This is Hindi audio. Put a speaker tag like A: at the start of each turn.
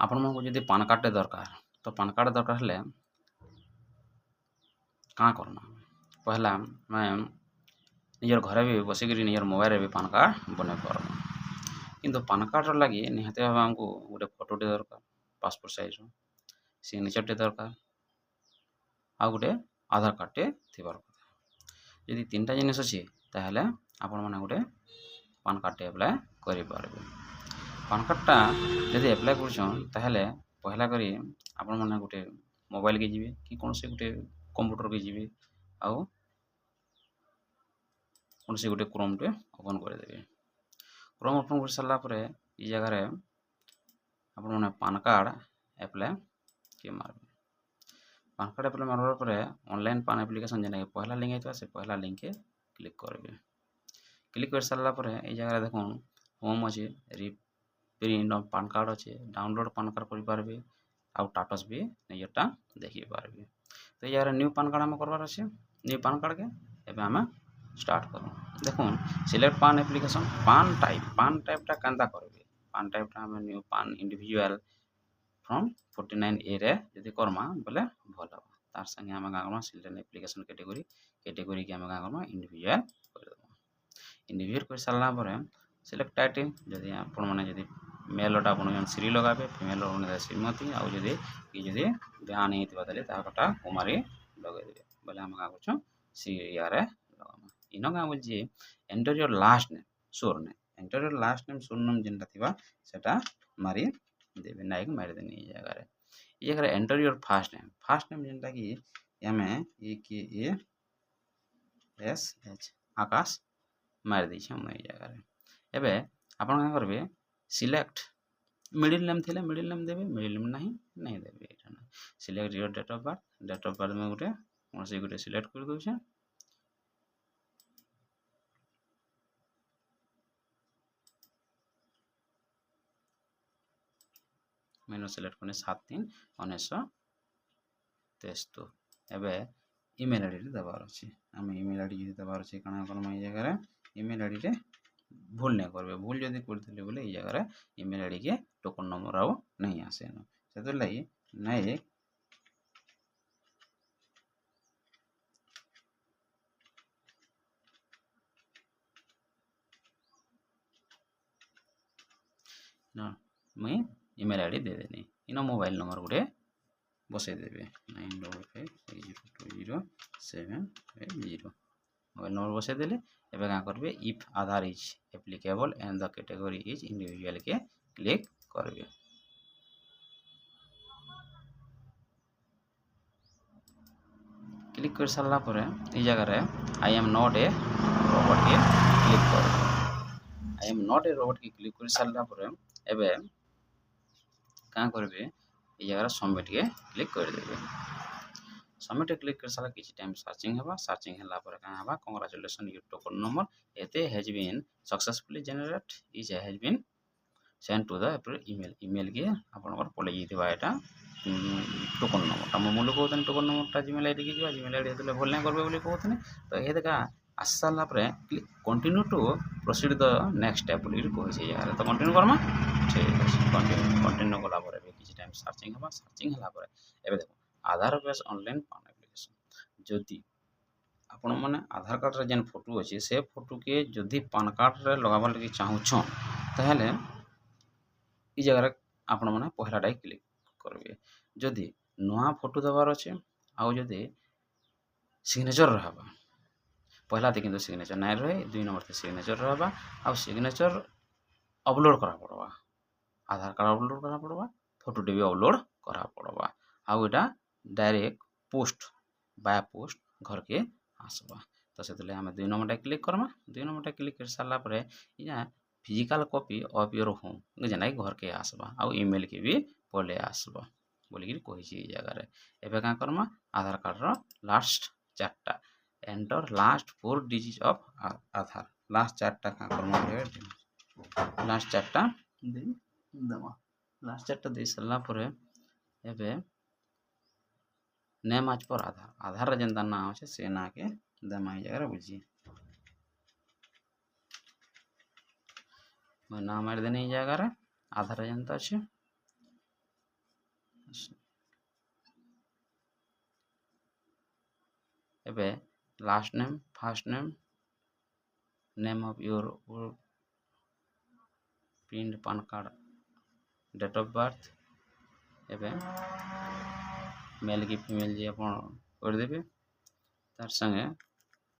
A: ଆପଣମାନଙ୍କୁ ଯଦି ପାନ୍ କାର୍ଡ଼ଟେ ଦରକାର ତ ପାନ୍ କାର୍ଡ଼ ଦରକାର ହେଲେ କାଣା କର୍ମା ପହେଲା ଆମେ ନିଜର ଘରେ ବି ବସିକିରି ନିଜର ମୋବାଇଲରେ ବି ପାନ୍ କାର୍ଡ଼ ବନେଇ ପାର୍ମା। କିନ୍ତୁ ପାନ୍ କାର୍ଡ଼ର ଲାଗି ନିହାତି ଭାବେ ଆମକୁ ଗୋଟେ ଫଟୋଟେ ଦରକାର ପାସପୋର୍ଟ ସାଇଜ୍ର, ସିଗ୍ନେଚରଟେ ଦରକାର ଆଉ ଗୋଟେ ଆଧାର କାର୍ଡ଼ଟେ ଥିବାର କଥା। ଯଦି ତିନିଟା ଜିନିଷ ଅଛି ତାହେଲେ ଆପଣମାନେ ଗୋଟେ ପାନ୍ କାର୍ଡ଼ଟେ ଆପ୍ଲାଏ କରିପାରିବେ। ପାନ୍ କାର୍ଡ଼ଟା ଯଦି ଆପ୍ଲାଏ କରୁଛନ୍ ତାହେଲେ ପହିଲା କରି ଆପଣମାନେ ଗୋଟେ ମୋବାଇଲକେ ଯିବେ କି କୌଣସି ଗୋଟେ କମ୍ପ୍ୟୁଟରକେ ଯିବେ ଆଉ କୌଣସି ଗୋଟେ କ୍ରୋମ୍ଟେ ଓପନ୍ କରିଦେବେ। କ୍ରୋମ୍ ଓପନ୍ କରିସାରିଲା ପରେ এই ଜାଗାରେ ଆପଣମାନେ ପାନ୍ କାର୍ଡ଼ ଆପ୍ଲାଏ କେ ମାରବେ। ପାନ୍ କାର୍ଡ଼ ଆପ୍ଲାଏ ମାରବାର ପରେ ଅନଲାଇନ୍ ପାନ୍ ଆପ୍ଲିକେସନ୍ ଯେନ୍ଟାକି ପହଲା ଲିଙ୍କ୍ ହେଇଥିବା ସେ ପହଲା ଲିଙ୍କ୍କେ କ୍ଲିକ୍ କରିବେ। କ୍ଲିକ୍ କରିସାରିଲା ପରେ এই ଜାଗାରେ ଦେଖୁନ୍ ହୋମ୍ ଅଛି, ପ୍ରିଣ୍ଟ ପାନ୍ କାର୍ଡ଼ ଅଛି, ଡାଉନଲୋଡ଼ ପାନ୍ କାର୍ଡ଼ କରିପାରିବେ ଆଉ ଟାଟସ୍ ବି ନିଜରଟା ଦେଖିପାରିବେ। ତ এই ଜାଗାରେ ନ୍ୟୁ ପାନ୍ କାର୍ଡ଼ ଆମେ করবার আছে। ନ୍ୟୁ ପାନ୍ କାର୍ଡ଼କେ ଏବେ ଆମେ स्टार्ट करूँ। देखुन सिलेक्ट पान एप्लिकेशन पान टाइपटा केन्ता करबे पान टाइपटा हमें न्यू पान इंडिविजुअल फ्रॉम 49A रे यदि करमा बोले भल हम तार संगे आम क्या सिलेक्ट एप्लिकेशन कैटेगोरी के आम क्या करमा इंडिविजुअल करदेमा। इंडिविजुअल कर सारा पर सिलेक्ट टाइटल जदि आपण मैंने जदि मेलटा बनौन श्री लगाबे फिमेल बनौन श्रीमती आउ जदि कि बिहान होता कटा कुमारी लगेदेवे बोले आम क्या कर सी यारे लगामा। इन क्या बोलছি एंटर योर लास्ट नेम सोर name enter your last name सोर नेम जेनटा थिबा सेटा मारी देबे नाइक मारी देनी ये जगह एंटर योर फास्ट नेम जेनटा कि एमे AKASH आकाश मारी देछे हम ये जगह एबे आपण क्या करबे सिलेक्ट मिडिल नेम थिले मिडिल नेम देबे मिडिल नेम नहीं देबे एटा ना select your date of birth में गोटे कौन से गोटे सिलेक्ट कर दोछे मैंने सिलेक्ट करने 7/3/1973 एबे ईमेल आईडी देवार अच्छे आम ईमेल आईडी जी देवार अच्छे कण करमा ये जगह ईमेल आईडी रे भूल नहीं करबे भूल जदि करथिले बोले ये जगह ईमेल आईडी के टोकन नंबर आउ नहीं आसे न सेतो लई नायक ना मैं ईमेल आईडी दे देनी इन मोबाइल नंबर गुटे बसई देवे 95520750 मोबाइल नंबर बसई देले एबे क्या करबे if Aadhaar is applicable and the category is individual के क्लिक करबे। क्लिक कर सारा पर ये जगह I am not a robot के क्लिक कर I am not a robot के क्लिक कर सारा पर एबे क्या करबे ये जगह सबमिट के क्लिक कर देबे। सबमिट क्लिक कर सारा किसी टाइम सर्चिंग है सर्चिंग है क्या है कांग्रेचुलेसन योर टोकन नंबर एते has been successfully generate is has been send to the email email के आपनकर पले जाइथिबा एटा टोकन नंबरटा मूल कहते टोकन नंबरटा जीमेल आईडी के जीमेल आईडी हेतले भूल नहीं करबे बोली कहते तो ये देखा आस सारा पर click continue to proceed the next step बोली कही यार तो कंटिन्यू करमा ठीक है कंटिन्यू कला किसी टाइम सर्चिंग है सर्चिंग है एबे देखो आधार बेस ऑनलाइन पान एप्लिकेशन जदि आपण मैंने आधार कार्ड रे जेन फोटो अच्छे से फोटो के जदि पान कार्ड रे लगाबार लगी चाहूछन ताहले ई जगह आपण मैंने पहलाटा क्लिक करेंगे जदि नुआ फोटो देवार अच्छे आउ जदि सिग्नेचर रहा पहला तो किंतु सिग्नेचर नहीं रहे 2 नंबर से सिग्नेचर रहा आउ सिग्नेचर अपलोड करा पड़वा आधार कार्ड अपलोड करा पड़वा फोटोटे भी अपलोड करा पड़वा आउ एटा डायरेक्ट पोस्ट बाय पोस्ट घर के आसवा तो से आम 2 नंबरटा क्लिक करमा 2 नंबरटा क्लिक कर सारा पर physical copy of your home जेना घर के आसवा आउ ईमेल के भी पले आसवा बोलिकी कही जगार एवं क्या करमा आधार कार्ड लास्ट 4टा enter last 4 digit of Aadhaar last 4टा क्या करमा लास्ट 4टा देवा लास्ट 4टा दे सारा पर एवं नेम आज पर आधार आधार जेनता ना अच्छे से ना के देमा जगह बुझी ना मार देने जगार आधार जेनता अच्छे ଏବେ last name, first name, name of your print PAN card, date of birth, ଏବେ মেল କି ଫିମେଲ୍ ଯେ ଆପଣ କରିଦେବେ, ତାର ସାଙ୍ଗେ